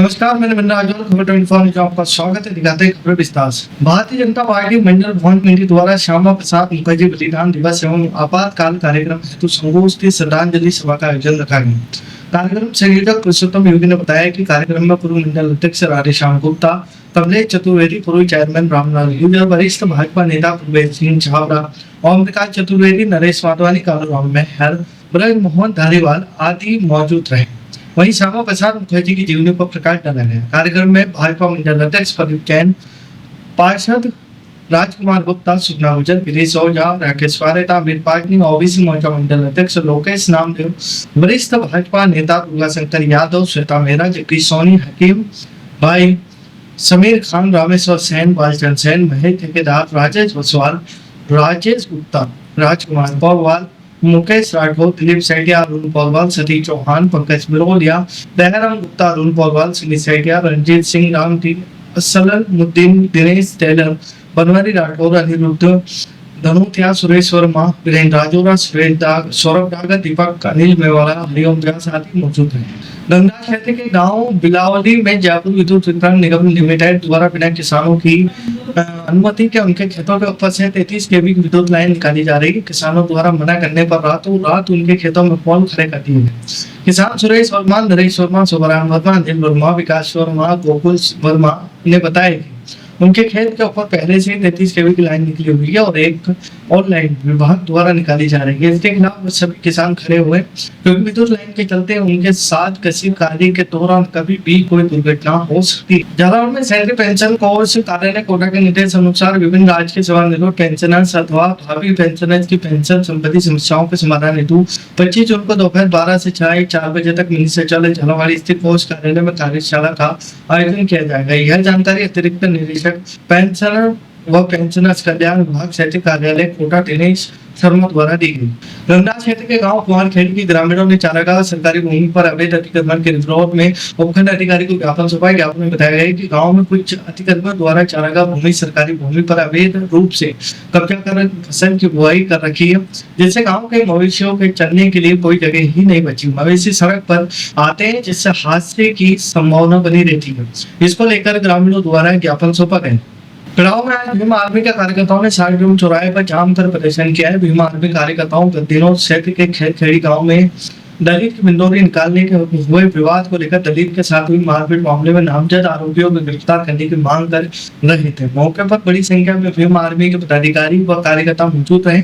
नमस्कार, मैंने मुन्ना आजमल खबर 24 में आपका स्वागत है। दिखाते हैं खबर विस्तार से। भारतीय जनता पार्टी मंडल भवन कमेटी द्वारा श्यामा प्रसाद मुखर्जी बलिदान दिवस एवं आपातकाल कार्यक्रम हेतु संगोष्ठी श्रद्धांजलि सभा का आयोजन रखा गया। कार्यक्रम संयोजक पुरुषोत्तम योगी ने बताया कि कार्यक्रम में पूर्व मंडल अध्यक्ष राधेश्याम गुप्ता, कमलेश चतुर्वेदी, पूर्व चेयरमैन रामलाल यूजर, वरिष्ठ भाजपा नेता प्रवेश सिंह छाबड़ा, ओम प्रकाश चतुर्वेदी, नरेश वाधवानी, कालूराम मेहर, ब्रज मोहन धारीवाल आदि मौजूद रहे। वहीं श्यामा प्रसाद मुखर्जी की जीवनी पर प्रकाश डाला गया। कार्यक्रम में भाजपा मंडल अध्यक्ष प्रदीप जैन, पार्षद राजकुमार गुप्ता, सुषमा गुजर, गिरीश ओझा, राकेश वारेता, अमित पाटनी, ओबीसी मोर्चा मंडल अध्यक्ष लोकेश नामदेव, वरिष्ठ भाजपा नेता दुर्गाशंकर यादव, श्वेता मेहरा, जगदीश सोनी, हकीम भाई, समीर खान, रामेश्वर सेन, बालचंद सेन, महेश ठेकेदार, राजेश बसवाल, राजेश गुप्ता, राजकुमार पौरवाल, मुकेश राठौर, दिलीप सेठिया, अरुण पौरवाल, सतीश चौहान, पंकज बिरोलिया, दयाराम गुप्ता, अरुण पौरवाल, सुनील सेठिया, रंजीत सिंह, रामटी, असलमुद्दीन, दिनेश टेलर, बनवारी राठौर, अनिरुद्ध धनुथिया, सुरेश वर्मा, वीरेंद्र राजोरा, सौरभ डागर, दीपक, अनिल मेवाला, हरिओम व्यास आदि मौजूद हैं। गंगा क्षेत्र के गांव बिलावली में जयपुर विद्युत वितरण निगम लिमिटेड द्वारा बिना किसानों की अनुमति के उनके खेतों के ऊपर से 33 केवी की विद्युत लाइन निकाली जा रही है। किसानों द्वारा मना करने पर रातों रात उनके खेतों में पोल खड़े कर दिए गए। किसान सुरेश वर्मा, नरेश वर्मा, सुबराम वर्मा, अनिल वर्मा, विकास वर्मा, गोकुल वर्मा ने बताया कि उनके खेत के ऊपर पहले से ही 33 केवी की लाइन निकली हुई है और एक और लाइन विभाग द्वारा निकाली जा रही है। इसके खिलाफ सभी किसान खड़े हुए क्योंकि विद्युत लाइन के चलते उनके साथ कृषि कार्य के दौरान कभी भी कोई दुर्घटना हो सकती है। झालावाड़ में सैलरी पेंशन कोर्स कार्यालय कोटा के निर्देश अनुसार विभिन्न राज्य के सेवानिवृत्त पेंशनर्स अथवा भावी पेंशनर्स की पेंशन संबंधी समस्याओं के समाधान हेतु 25 जून को दोपहर 12 से 4 बजे तक मिनी सचिवालय झालावाड़ स्थित कोर्स कार्यालय में कार्यशाला का आयोजन किया जाएगा। यह जानकारी अतिरिक्त निदेशक पेंशनर व पेंशनर्स कल्याण विभाग क्षेत्रीय कार्यालय कोटा दिनेश शर्मा द्वारा दी गई। गंगा क्षेत्र के गांव कुमारखेड़ी की ग्रामीणों ने चारागाह सरकारी भूमि पर अवैध अतिक्रमण के विरोध में उपखंड अधिकारी को ज्ञापन सौंपा। ज्ञापन में बताया गया कि गांव में कुछ अतिक्रमण द्वारा चारागाह भूमि सरकारी भूमि पर अवैध रूप से कब्जा कर फसल की बुआई कर रखी है, जिससे गाँव के मवेशियों के चलने के लिए कोई जगह ही नहीं बची। मवेशी सड़क पर आते हैं जिससे हादसे की संभावना बनी रहती है। इसको लेकर ग्रामीणों द्वारा ज्ञापन सौंपा गया। कड़ाव में आज भीम आर्मी के कार्यकर्ताओं ने 60 जून चौराहे पर जाम कर प्रदर्शन किया है। भीम आर्मी कार्यकर्ताओं के दिनों क्षेत्र के खेड़ी गांव में दलित की बिंदोरी निकालने के हुए विवाद को लेकर दलित के साथ हुई मारपीट मामले में नामजद आरोपियों को गिरफ्तार करने की मांग कर रहे थे। मौके पर बड़ी संख्या में भीम आर्मी के पदाधिकारी व कार्यकर्ता मौजूद रहे।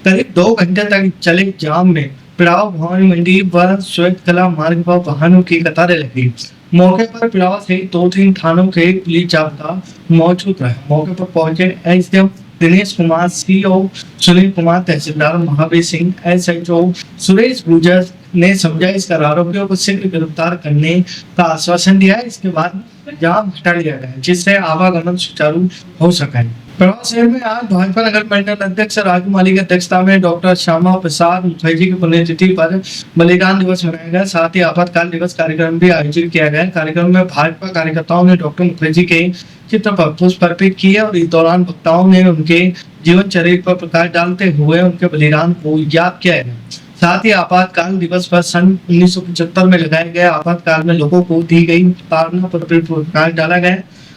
करीब 2 घंटे तक चले जाम में पिड़ाव भवानी मंडी व श्वेत कला मार्ग पर वाहनों की कतारें लगी। मौके पर पिड़ावा सहित 2-3 थानों के पुलिस जाब्ता मौजूद रहे। मौके पर पहुंचे एसडीएम दिनेश कुमार, सीओ सुनील कुमार, तहसीलदार महावीर सिंह, एसएचओ सुरेश गुजर ने समझाइश कर आरोपियों को शीघ्र गिरफ्तार करने का आश्वासन दिया। इसके बाद जाम हटा लिया गया जिससे आवागमन सुचारू हो सके। प्रभाव शहर में आज भाजपा नगर मंडल अध्यक्ष राजू माली की अध्यक्षता में डॉक्टर श्यामा प्रसाद मुखर्जी की पुण्यतिथि पर बलिदान दिवस मनाया गया। साथ ही आपातकाल दिवस कार्यक्रम भी आयोजित किया गया। कार्यक्रम में भाजपा कार्यकर्ताओं ने डॉक्टर मुखर्जी के चित्र पर पुष्प अर्पित किए और इस दौरान वक्ताओं ने उनके जीवन चरित्र पर प्रकाश डालते हुए उनके बलिदान को याद किया गया। साथ ही आपातकाल दिवस पर सन 1975 में लगाए गए आपातकाल में लोगों को दी गई प्रेरणा पर प्रकाश डाला गया।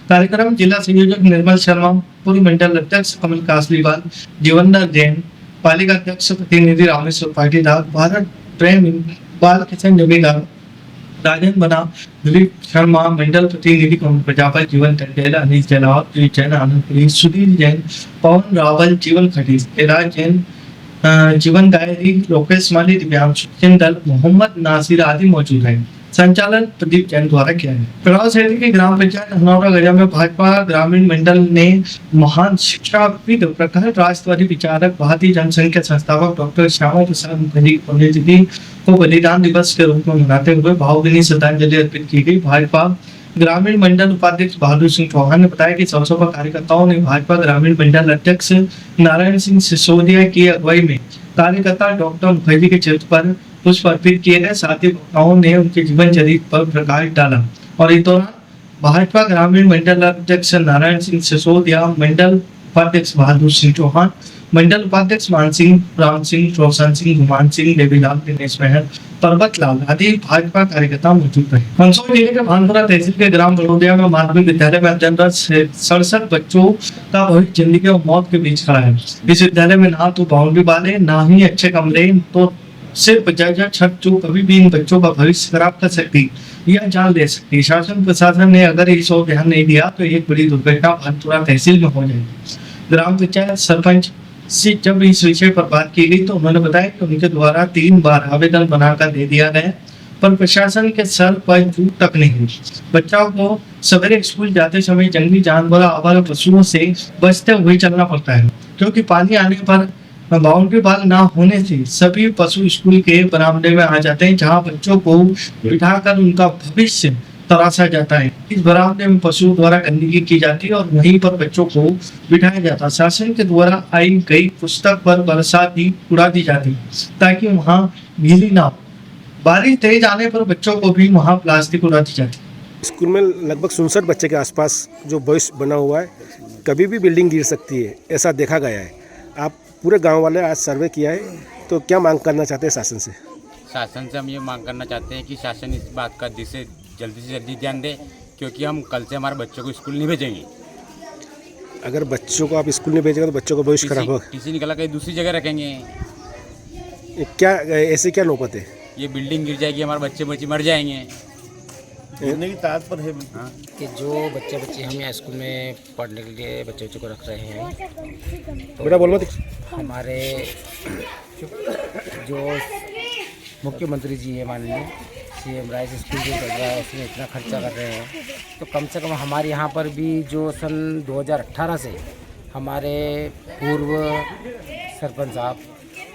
कार्यक्रम जिला संयोजक निर्मल शर्मा, पूर्व मंडल अध्यक्ष कमल कासलीवाल, जीवनदार जैन, पालिका अध्यक्ष प्रतिनिधि रामेश्वर पाटीदार, भारत प्रेम बाल किशन जमीदार, राजन बना, दिलीप शर्मा, मंडल प्रतिनिधि कमल प्रजापति, जीवन टंडेला, अनिल जलावत, जैन, आनंद, सुधीर जैन, पवन रावल, जीवन खटीस, राज जैन, जीवन गायरी, लोकेश माली, दिव्यांशु चिंतल, मोहम्मद नासिर आदि मौजूद हैं। संचालन प्रदीप जैन द्वारा किया गया। प्रभाव क्षेत्र की ग्राम पंचायत हनौरा गजा में भाजपा ग्रामीण मंडल ने महान शिक्षाविद, प्रखर राष्ट्रवादी विचारक, भारतीय जनसंघ के संस्थापक डॉक्टर श्यामा प्रसाद मुखर्जी की पुण्यतिथि को बलिदान दिवस के रूप में मनाते हुए भावभीनी श्रद्धांजलि अर्पित की गई। भाजपा ग्रामीण मंडल उपाध्यक्ष बहादुर सिंह चौहान ने बताया कि इस अवसर पर कार्यकर्ताओं ने भाजपा ग्रामीण मंडल अध्यक्ष नारायण सिंह सिसोदिया की अगुवाई में कार्यकर्ता डॉक्टर मुखर्जी के चित्र पर पुष्प अर्पित किए गए। साथ ही वक्ताओं ने उनके जीवन चरित्र पर प्रकाश डाला और इस दौरान भाजपा ग्रामीण मंडल अध्यक्ष नारायण सिंह सिसोदिया, मंडल उपाध्यक्ष बहादुर सिंह चौहान, मंडल उपाध्यक्ष मान सिंह, राम सिंह, रोशन सिंह, गुमान सिंह, देवीलाल, दिनेश महर, पर्वत लाल आदि भाजपा कार्यकर्ता मौजूद रहे। मंदसौर जिले के भानपुरा तहसील के ग्राम बड़ौदिया में माध्यमिक विद्यालय में अध्ययनरत 67 बच्चों का भविष्य जिंदगी और मौत के बीच खड़ा है। इस विद्यालय में ना तो बाउंड्री वाले, ना ही अच्छे कमरे, तो सिर्फ जर्जर छत जो कभी भी इन बच्चों का भविष्य खराब कर सकती या जान ले सकती। शासन प्रशासन ने अगर इस ओर ध्यान नहीं दिया तो एक बड़ी दुर्घटना भानपुरा तहसील में हो जाएगी। ग्राम पंचायत सरपंच से जब इस विषय पर बात की गई तो उन्होंने बताया कि उनके द्वारा 3 बार आवेदन बनाकर दे दिया गया, पर प्रशासन के सर पर जू तक नहीं हुई। बच्चों को सवेरे स्कूल जाते समय जंगली जानवर, आवारा पशुओं से बचते हुए चलना पड़ता है, क्योंकि पानी आने पर बाउंड्री वाल ना होने से सभी पशु स्कूल के बरामदे में आ जाते हैं, जहां बच्चों को बिठाकर उनका भविष्य तराशा जाता है। इस बरामदे में पशुओं द्वारा गंदगी की जाती है और वहीं पर बच्चों को बिठाया जाता है। शासन के द्वारा आई गई पुस्तक पर बरसाती उड़ा दी जाती है ताकि वहां गीली ना हो। बारिश तेज आने पर बच्चों को भी वहां प्लास्टिक उड़ा दी जाती है। स्कूल में लगभग 67 बच्चे के आसपास जो भविष्य बना हुआ है, कभी भी बिल्डिंग गिर सकती है, ऐसा देखा गया है। आप पूरे गांव वाले आज सर्वे किया है, तो क्या मांग करना चाहते हैं शासन से? शासन से हम ये मांग करना चाहते हैं कि शासन इस बात का जल्दी से जल्दी ध्यान दे, क्योंकि हम कल से हमारे बच्चों को स्कूल नहीं भेजेंगे। अगर बच्चों को आप स्कूल नहीं भेजेंगे तो बच्चों का भविष्य खराब होगा। किसी निकला कहीं दूसरी जगह रखेंगे। क्या ऐसे क्या नौबत है? ये बिल्डिंग गिर जाएगी, हमारे बच्चे मर जाएंगे। गिरने की ताकत पर है कि जो बच्चे हम यहाँ स्कूल में पढ़ने के लिए बच्चों को रख रहे हैं, तो बेटा बोल मत। हमारे जो मुख्यमंत्री जी है, माननीय CM राइस स्कूल जो चल रहा है उसमें इतना खर्चा कर रहे हैं, तो कम से कम हमारे यहाँ पर भी जो सन 2018 से हमारे पूर्व सरपंच साहब,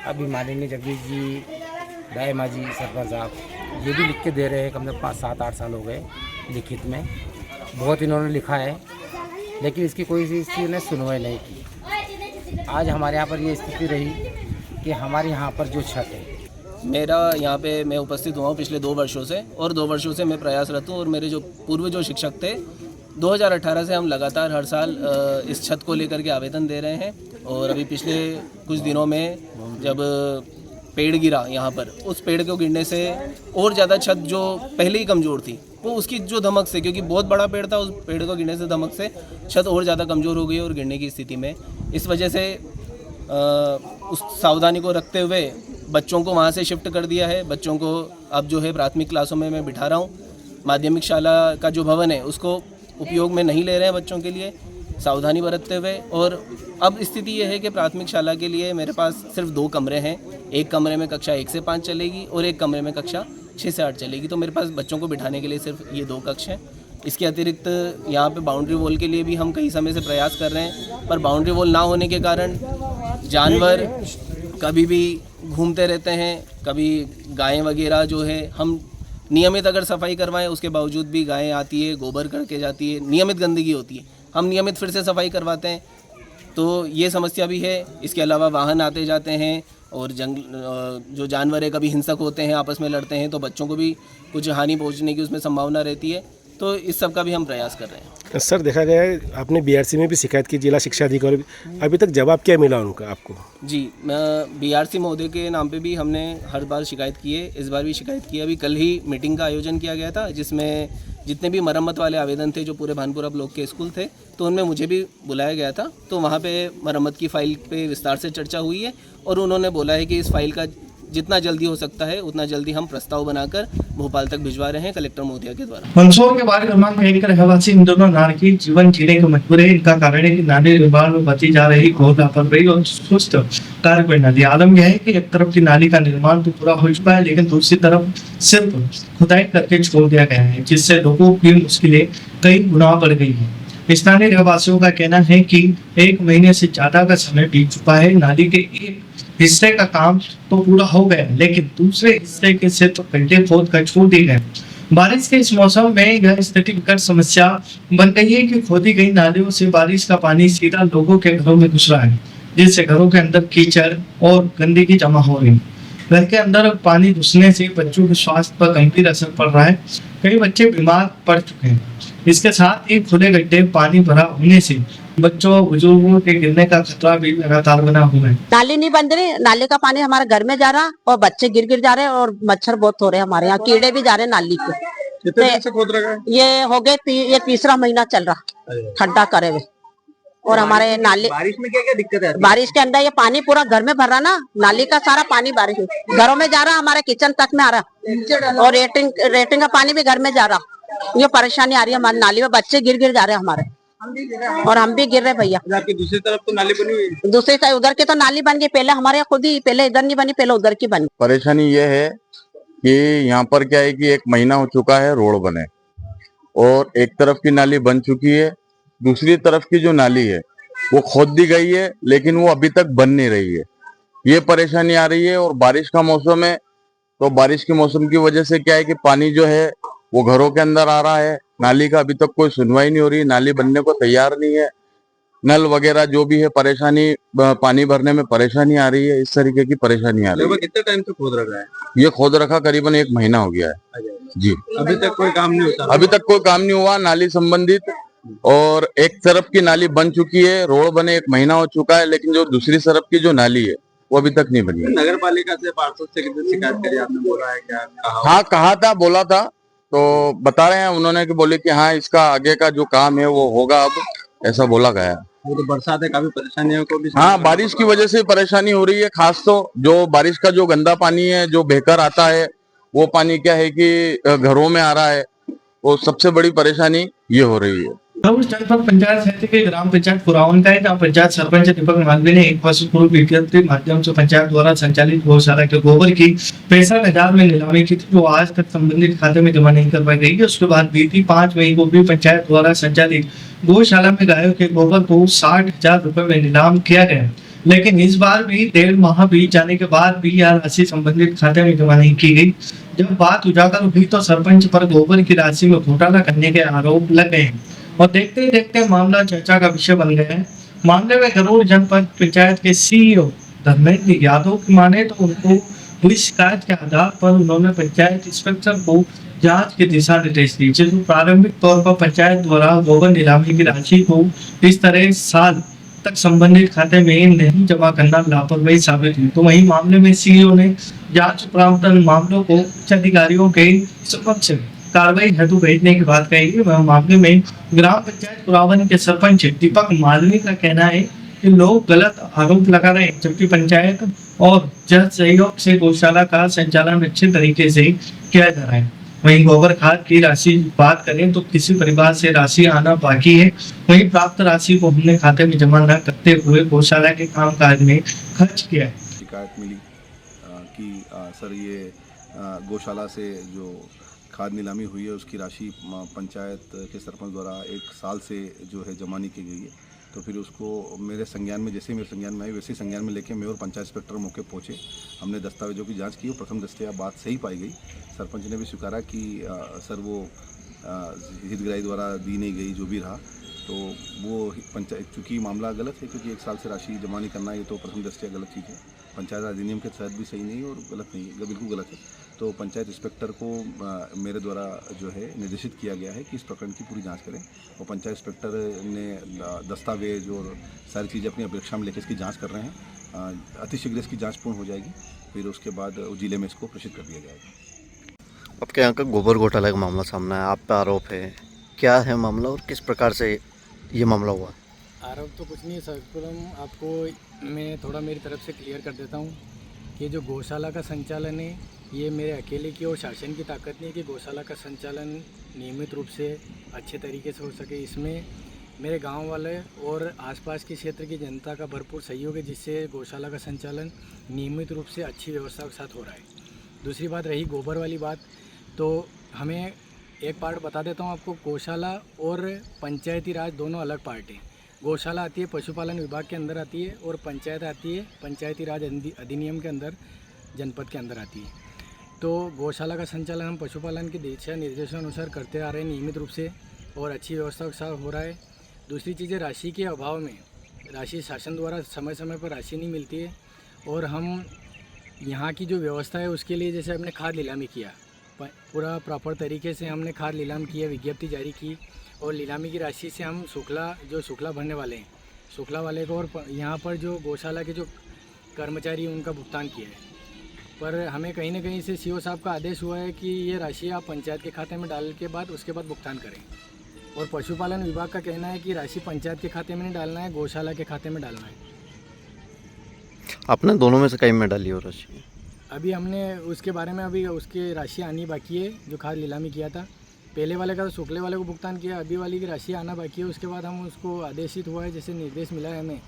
अभी माननीय जगदीश जी, दायमा जी सरपंच साहब, ये भी लिख के दे रहे हैं। कम से कम 5-7-8 साल हो गए लिखित में, बहुत इन्होंने लिखा है, लेकिन इसकी कोई चीज़ ने सुनवाई नहीं की। आज हमारे यहाँ पर ये स्थिति रही कि हमारे यहाँ पर जो छत है, मेरा यहाँ पे मैं उपस्थित हुआ हूँ पिछले 2 वर्षों से, और 2 वर्षों से मैं प्रयासरत हूँ। और मेरे जो पूर्व जो शिक्षक थे, 2018 से हम लगातार हर साल इस छत को लेकर के आवेदन दे रहे हैं। और अभी पिछले कुछ दिनों में जब पेड़ गिरा यहाँ पर, उस पेड़ को गिरने से और ज़्यादा छत जो पहले ही कमज़ोर थी, वो उसकी जो धमक से, क्योंकि बहुत बड़ा पेड़ था, उस पेड़ को गिरने से धमक से छत और ज़्यादा कमज़ोर हो गई और गिरने की स्थिति में। इस वजह से उस सावधानी को रखते हुए बच्चों को वहाँ से शिफ्ट कर दिया है। बच्चों को अब जो है प्राथमिक क्लासों में मैं बिठा रहा हूँ। माध्यमिक शाला का जो भवन है उसको उपयोग में नहीं ले रहे हैं बच्चों के लिए, सावधानी बरतते हुए। और अब स्थिति ये है कि प्राथमिक शाला के लिए मेरे पास सिर्फ 2 कमरे हैं। एक कमरे में कक्षा 1 से 5 चलेगी और एक कमरे में कक्षा 6 से 8 चलेगी। तो मेरे पास बच्चों को बिठाने के लिए सिर्फ ये 2 कक्ष हैं। इसके अतिरिक्त यहाँ पे बाउंड्री वॉल के लिए भी हम कई समय से प्रयास कर रहे हैं, पर बाउंड्री वॉल ना होने के कारण जानवर कभी भी घूमते रहते हैं। कभी गायें वगैरह जो है, हम नियमित अगर सफाई करवाएं उसके बावजूद भी गायें आती है, गोबर करके जाती है, नियमित गंदगी होती है। हम नियमित फिर से सफाई करवाते हैं, तो ये समस्या भी है। इसके अलावा वाहन आते जाते हैं और जो जानवर है कभी हिंसक होते हैं, आपस में लड़ते हैं, तो बच्चों को भी कुछ हानि पहुंचने की उसमें संभावना रहती है। तो इस सब का भी हम प्रयास कर रहे हैं। सर, देखा गया है आपने BRC में भी शिकायत की, जिला शिक्षा अधिकारी, अभी तक जवाब क्या मिला उनका आपको? जी, BRC महोदय के नाम पे भी हमने हर बार शिकायत की है, इस बार भी शिकायत की है। अभी कल ही मीटिंग का आयोजन किया गया था, जिसमें जितने भी मरम्मत वाले आवेदन थे जो पूरे भानपुरा ब्लॉक के स्कूल थे, तो उनमें मुझे भी बुलाया गया था। तो वहाँ पे मरम्मत की फ़ाइल पे विस्तार से चर्चा हुई है और उन्होंने बोला है कि इस फाइल का जितना जल्दी हो सकता है उतना जल्दी हम प्रस्ताव बनाकर भोपाल तक भिजवा रहे हैं कलेक्टर महोदय के द्वारा। मंदसौर के वार्ड क्रमांक 1 के रहवासी इन दोनों नारकी जीवन जीने के मजबूर है। इनका कारण है कि नाली निर्माण में बची जा रही घोर लापरवाही और सुस्त कार्य प्रणाली। आलम यह है कि एक तरफ की नाली का निर्माण तो पूरा हो चुका है, लेकिन दूसरी तरफ सिर्फ खुदाई करके छोड़ दिया गया है, जिससे लोगों की मुश्किलें कई गुना बढ़ गई है। स्थानीय रहवासियों का कहना है कि 1 महीने से ज्यादा का समय बीत चुका है। नाली के एक हिस्से का काम तो पूरा हो गया, लेकिन दूसरे हिस्से के सिर्फ तो गड्ढे खोद कर छोड़ दिए गए। बारिश के इस मौसम में यह स्थिति विकट समस्या बन गई है कि खोदी गई नालियों से बारिश का पानी सीधा लोगों के घरों में घुस रहा है, जिससे घरों के अंदर कीचड़ और गंदगी जमा हो रही है। घर के अंदर पानी घुसने से बच्चों के स्वास्थ्य पर गंभीर असर पड़ रहा है। कई बच्चे बीमार पड़ चुके हैं। इसके साथ ही खुले गड्ढे पानी भरा होने से बच्चों बुजुर्गों के गिरने का खतरा भी लगातार बना हुआ है। नाली नहीं बंद रही, नाले का पानी हमारे घर में जा रहा और बच्चे गिर गिर जा रहे हैं और मच्छर बहुत हो रहे हैं हमारे यहाँ, कीड़े भी जा रहे हैं नाली के। कितने दिन से खोद रखा है? ये हो गए ये तीसरा महीना चल रहा खड्डा करे हुए। और हमारे नाले बारिश में क्या क्या दिक्कत है? बारिश के अंदर ये पानी पूरा घर में भर रहा ना, नाली का सारा पानी बारिश में घरों में जा रहा, हमारे किचन तक में आ रहा और रेटिंग का पानी भी घर में जा रहा। ये परेशानी आ रही है हमारी नाली में, बच्चे गिर गिर जा रहे हैं हमारे और हम भी गिर रहे भैया। आपकी दूसरी तरफ तो नाली बनी हुई है। दूसरी साइड उधर की तो नाली बन गई, पहले हमारे यहाँ खुद ही, पहले इधर नहीं बनी, पहले उधर की बनी। परेशानी ये है कि यहाँ पर क्या है कि 1 महीना हो चुका है रोड बने और एक तरफ की नाली बन चुकी है, दूसरी तरफ की जो नाली है वो खोद दी गई है लेकिन वो अभी तक बन नहीं रही है। ये परेशानी आ रही है। और बारिश का मौसम है तो बारिश के मौसम की वजह से क्या है कि पानी जो है वो घरों के अंदर आ रहा है। नाली का अभी तक कोई सुनवाई नहीं हो रही, नाली बनने को तैयार नहीं है। नल वगैरह जो भी है परेशानी, पानी भरने में परेशानी आ रही है। इस तरीके की परेशानी आ रही है। कितने टाइम से खोद रखा है? ये खोद रखा करीबन 1 महीना हो गया है जी। अभी तक कोई काम नहीं होता? अभी तक कोई काम नहीं हुआ नाली संबंधित। और एक तरफ की नाली बन चुकी है, रोड बने 1 महीना हो चुका है, लेकिन जो दूसरी तरफ की जो नाली है वो अभी तक नहीं बनी है। नगर पालिका से पार्षद से कितनी शिकायत करी आपने? बोला है क्या? कहा? हाँ कहा था, बोला था, तो बता रहे हैं उन्होंने कि बोले कि हाँ इसका आगे का जो काम है वो होगा, अब ऐसा बोला गया। वो तो बरसात है, काफी परेशानियों को भी। हाँ बारिश की वजह से परेशानी हो रही है। खास तो जो बारिश का जो गंदा पानी है जो बहकर आता है वो पानी क्या है कि घरों में आ रहा है, वो सबसे बड़ी परेशानी ये हो रही है। जनपद पंचायत समिति के ग्राम पंचायत पुरावन का है, जहाँ पंचायत सरपंच दीपक मालवीय ने एक वर्ष पूर्व विज्ञप्ति माध्यम से पंचायत द्वारा संचालित गौशाला के गोबर की 65,000 में नीलामी की थी, जो आज तक संबंधित खाते में जमा नहीं करवाई गई है। उसके बाद बीती 5 मई को भी पंचायत द्वारा संचालित गौशाला में गायों के गोबर को 60,000 रुपए में नीलाम किया गया, लेकिन इस बार भी 1.5 माह बीत जाने के बाद भी यह राशि संबंधित खाते में जमा नहीं की गई। जब बात उजागर हुई तो सरपंच पर गोबर की राशि में घोटाला करने के आरोप लग गए हैं और देखते ही देखते मामला चर्चा का विषय बन गया है। मामले में गरूर जनपद पंचायत के सीईओ धर्मेंद्र यादव की माने तो उनको हुई शिकायत के आधार पर उन्होंने पंचायत इंस्पेक्टर को जांच के दिशा निर्देश दिए, जिसमें प्रारंभिक तौर पर पंचायत द्वारा गोबर नीलामी की राशि को इस तरह साल तक संबंधित खाते में नहीं जमा करना लापरवाही साबित हुई। तो वहीं मामले में सीईओ ने जांच उपरांत मामलों को उच्च अधिकारियों के समक्ष कार्रवाई हेतु भेजने की बात कही है। वह मामले में ग्राम पंचायत पुरावन के सरपंच दीपक मालवीय का कहना है कि लोग गलत आरोप लगा रहे हैं, जबकि पंचायत और जन सहयोग से गौशाला का संचालन अच्छे तरीके से किया जा रहा है। वहीं गोबर खाद की राशि बात करें तो किसी परिवार से राशि आना बाकी है, वहीं प्राप्त राशि को हमने खाते में जमा न करते हुए गौशाला के कामकाज में खर्च किया है। शिकायत मिली कि सर ये गौशाला से जो खाद नीलामी हुई है उसकी राशि पंचायत के सरपंच द्वारा 1 साल से जो है जमा नहीं की गई है। तो फिर उसको मेरे संज्ञान में, जैसे मेरे संज्ञान में आई वैसे संज्ञान में लेके मैं और पंचायत इंस्पेक्टर मौके पहुंचे। हमने दस्तावेजों की जांच की और प्रथम दृष्टया बात सही पाई गई। सरपंच ने भी स्वीकारा कि सर वो हितग्राही द्वारा दी नहीं गई जो भी रहा, तो वो पंचायत, चूँकि मामला गलत है क्योंकि 1 साल से राशि जमा नहीं करना ये तो प्रथम दृष्टया गलत चीज़ है, पंचायत अधिनियम के तहत भी सही नहीं है और गलत नहीं है, बिल्कुल गलत है। तो पंचायत इंस्पेक्टर को मेरे द्वारा जो है निर्देशित किया गया है कि इस प्रकरण की पूरी जांच करें और पंचायत इंस्पेक्टर ने दस्तावेज और सारी चीज़ें अपनी अपेक्षा में लेकर इसकी जांच कर रहे हैं। अतिशीघ्र इसकी जांच पूर्ण हो जाएगी, फिर उसके बाद जिले में इसको प्रेषित कर दिया जाएगा। आपके यहाँ का गोबर घोटाला का मामला सामने है, आप पे आरोप है, क्या है मामला और किस प्रकार से ये मामला हुआ? आरोप तो कुछ नहीं है सर, आपको मैं थोड़ा मेरी तरफ से क्लियर कर देता हूँ कि जो गौशाला का संचालन है ये मेरे अकेले की और शासन की ताकत नहीं है कि गौशाला का संचालन नियमित रूप से अच्छे तरीके से हो सके। इसमें मेरे गांव वाले और आसपास के क्षेत्र की जनता का भरपूर सहयोग है, जिससे गौशाला का संचालन नियमित रूप से अच्छी व्यवस्था के साथ हो रहा है। दूसरी बात रही गोबर वाली बात, तो हमें एक पार्ट बता देता हूँ आपको, गौशाला और पंचायती राज दोनों अलग पार्ट हैं। गौशाला आती है पशुपालन विभाग के अंदर आती है और पंचायत आती है पंचायती राज अधिनियम के अंदर जनपद के अंदर आती है। तो गौशाला का संचालन हम पशुपालन के दिशा निर्देशानुसार करते आ रहे हैं नियमित रूप से और अच्छी व्यवस्था के साथ हो रहा है। दूसरी चीज़ है, राशि के अभाव में, राशि शासन द्वारा समय समय पर राशि नहीं मिलती है और हम यहाँ की जो व्यवस्था है उसके लिए, जैसे हमने खाद नीलामी किया, पूरा प्रॉपर तरीके से हमने खाद नीलाम किया, विज्ञप्ति जारी की और नीलामी की राशि से हम शुक्ला भरने वाले हैं, शुक्ला वाले को, और यहाँ पर जो गौशाला के जो कर्मचारी हैं उनका भुगतान किया है। पर हमें कहीं ना कहीं से सीओ साहब का आदेश हुआ है कि ये राशि आप पंचायत के खाते में डालने के बाद उसके बाद भुगतान करें, और पशुपालन विभाग का कहना है कि राशि पंचायत के खाते में नहीं डालना है, गौशाला के खाते में डालना है। आपने दोनों में से कहीं में डाली हो राशि? अभी हमने उसके बारे में अभी उसकी राशि आनी बाकी है, जो खाद नीलामी किया था पहले वाले का तो शुक्ले वाले को भुगतान किया, अभी वाली की राशि आना बाकी है। उसके बाद हम उसको आदेशित हुआ है, जैसे निर्देश मिला है हमें,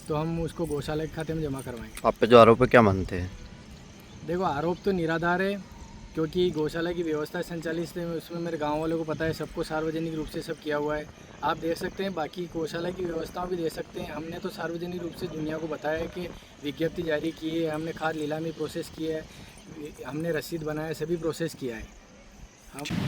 तो हम उसको गौशाला के खाते में जमा करवाएं। आप पे जो आरोप है क्या मानते हैं? देखो, आरोप तो निराधार है, क्योंकि गौशाला की व्यवस्था संचालित है, उसमें मेरे गांव वालों को पता है, सबको सार्वजनिक रूप से सब किया हुआ है। आप देख सकते हैं, बाकी गौशाला की व्यवस्थाओं भी देख सकते हैं। हमने तो सार्वजनिक रूप से दुनिया को बताया है कि विज्ञप्ति जारी की है, हमने खाद नीलामी प्रोसेस की है, हमने रसीद बनाया, सभी प्रोसेस किया है।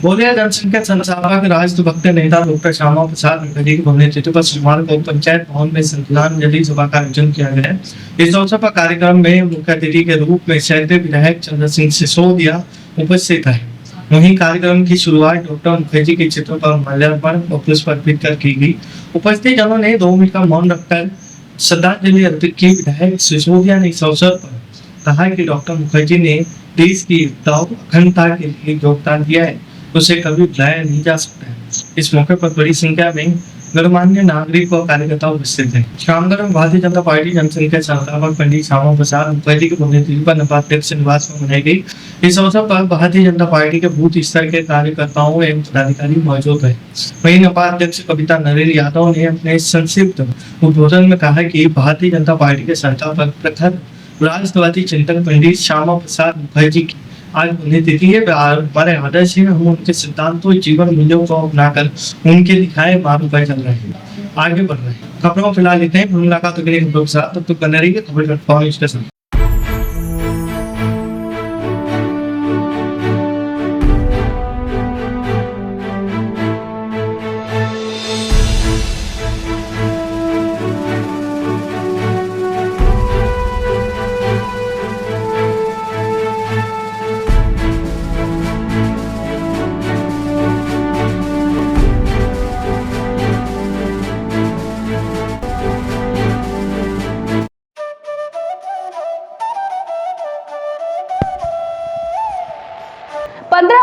बोलिया जनसंख्या संस्थापक राष्ट्रभक्त नेता डॉक्टर श्यामा प्रसाद मुखर्जी की पुण्यतिथि पर सोमवार को पंचायत भवन में श्रद्धांजलि सभा का आयोजन किया गया। इस अवसर पर कार्यक्रम में मुख्य अतिथि के रूप में क्षेत्रीय विधायक चंद्र सिंह सिसोदिया उपस्थित है। वहीं कार्यक्रम की शुरुआत डॉक्टर मुखर्जी के चित्र पर माल्यार्पण और पुष्प अर्पित कर की गई। उपस्थित जनों ने 2 मिनट का मौन रखकर श्रद्धांजलि अर्पित की। विधायक सिसोदिया ने इस अवसर पर कहा कि डॉक्टर मुखर्जी ने देश की एकता और अखंडता के लिए योगदान दिया है, उसे कभी भुलाया नहीं जा सकता है। इस मौके पर बड़ी संख्या में गणमान्य नागरिक और कार्यकर्ता उपस्थित थे। श्यामगढ़ में भारतीय जनता पार्टी जनसंख्या संस्थापक पंडित श्यामा प्रसाद मुखर्जी की पुण्यतिथि पर नवाध्यक्ष निवास में मनाई गई। इस अवसर पर भारतीय जनता पार्टी के बूथ स्तर के कार्यकर्ताओं एवं पदाधिकारी मौजूद है। वहीं नवाध्यक्ष कविता नरेंद्र यादव ने अपने संक्षिप्त उद्बोधन में कहा कि भारतीय जनता पार्टी के संस्थापक प्रखर राष्ट्रवादी चिंतक पंडित श्यामा प्रसाद मुखर्जी की आज पुण्यतिथि है। हमारे आदर्श है, हम उनके सिद्धांतों जीवन मूल्यों को अपनाकर उनके दिखाए मार्ग पर चल रहे हैं, आगे बढ़ रहे हैं। खबरों फिलहाल लेते हैं, मुलाकात अगले खबरों के साथ, तब तक बने रहिए खबर के साथ।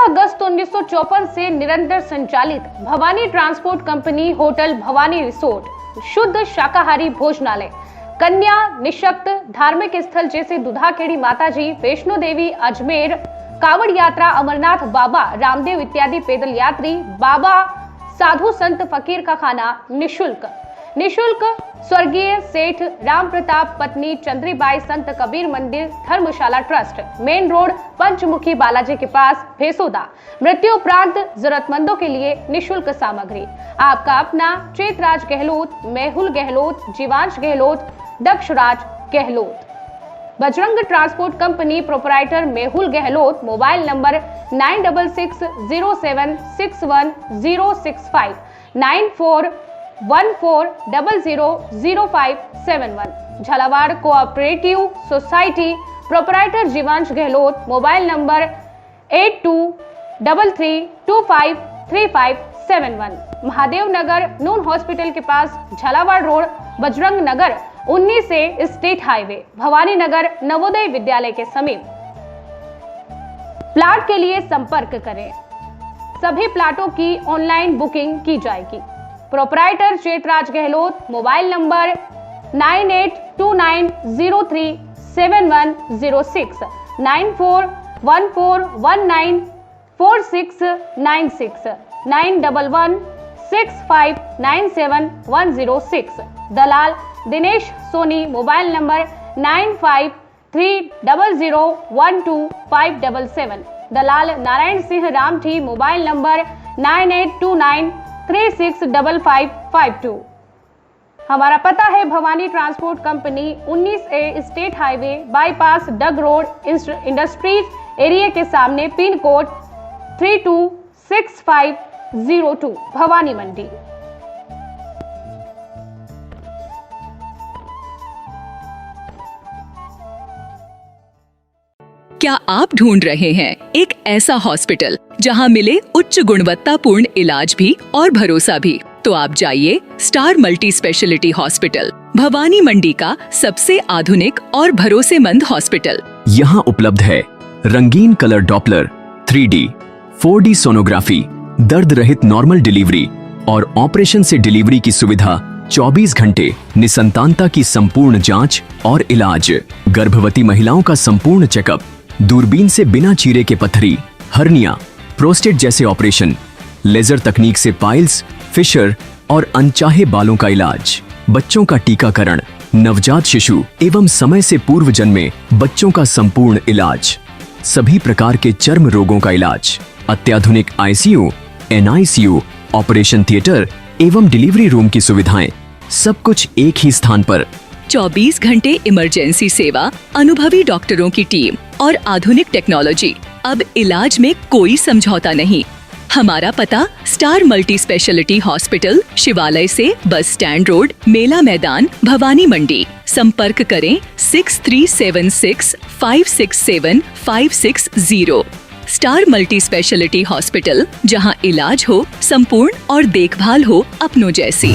अगस्त 1954 से निरंतर संचालित Bhavani transport company hotel Bhavani resort शुद्ध शाकाहारी भोजनालय, कन्या निशक्त धार्मिक स्थल जैसे दुधाखेड़ी माताजी, वैष्णो देवी, अजमेर, कावड़ यात्रा, अमरनाथ बाबा, रामदेव इत्यादि पैदल यात्री, बाबा, साधु संत फकीर का खाना निशुल्क। स्वर्गीय सेठ राम प्रताप पत्नी चंद्रीबाई संत कबीर मंदिर धर्मशाला ट्रस्ट, मेन रोड, पंचमुखी बालाजी के पास, भेसोदा। मृत्यु उपरांत जरूरतमंदों के लिए निशुल्क सामग्री। आपका अपना Chetraj Gehlot, Mehul Gehlot, Jeevansh Gehlot, Dakshraj Gehlot. Bajrang transport company proprietor Mehul Gehlot, mobile number 9607610065 9414000571। Jhalawar cooperative society proprietor Jeevansh Gehlot, mobile number 8233253571। Mahadev Nagar Noon hospital के पास, झालावाड़ रोड, बजरंग नगर 19 से स्टेट हाईवे, भवानी नगर नवोदय विद्यालय के समीप। प्लाट के लिए संपर्क करें। सभी प्लाटों की ऑनलाइन बुकिंग की जाएगी। Proprietor Chetraj Gehlot, mobile number 9829037106 9414194696 9116597106। दलाल दिनेश सोनी, मोबाइल नंबर 9530012577। दलाल नारायण सिंह रामठी, मोबाइल नंबर 9829365552। हमारा पता है Bhawani transport company 19A state highway bypass Dag road industries area के सामने, पिन कोड 326502, भवानी मंडी। क्या आप ढूंढ रहे हैं एक ऐसा हॉस्पिटल जहां मिले उच्च गुणवत्तापूर्ण इलाज भी और भरोसा भी। तो आप जाइए star multi speciality hospital, Bhawani Mandi का सबसे आधुनिक और भरोसेमंद हॉस्पिटल। यहाँ उपलब्ध है रंगीन colour Doppler, 3D, 4D sonography, दर्द रहित नॉर्मल डिलीवरी और ऑपरेशन से डिलीवरी की सुविधा, 24 घंटे निसंतानता की संपूर्ण जांच और इलाज, गर्भवती महिलाओं का संपूर्ण चेकअप, दूरबीन से बिना चीरे के पथरी, हर्निया, प्रोस्टेट जैसे ऑपरेशन, लेजर तकनीक से पाइल्स, फिशर और अनचाहे बालों का इलाज, बच्चों का टीकाकरण, नवजात शिशु एवं समय से पूर्व जन्मे बच्चों का संपूर्ण इलाज, सभी प्रकार के चर्म रोगों का इलाज, अत्याधुनिक ICU, NICU, ऑपरेशन थिएटर एवं डिलीवरी रूम की सुविधाएं, सब कुछ एक ही स्थान पर। 24 घंटे इमरजेंसी सेवा, अनुभवी डॉक्टरों की टीम और आधुनिक टेक्नोलॉजी। अब इलाज में कोई समझौता नहीं। हमारा पता स्टार मल्टी स्पेशलिटी हॉस्पिटल, शिवालय से बस स्टैंड रोड, मेला मैदान, भवानी मंडी। संपर्क करें 6376567560। स्टार मल्टी स्पेशलिटी हॉस्पिटल, जहां इलाज हो संपूर्ण और देखभाल हो अपनों जैसी।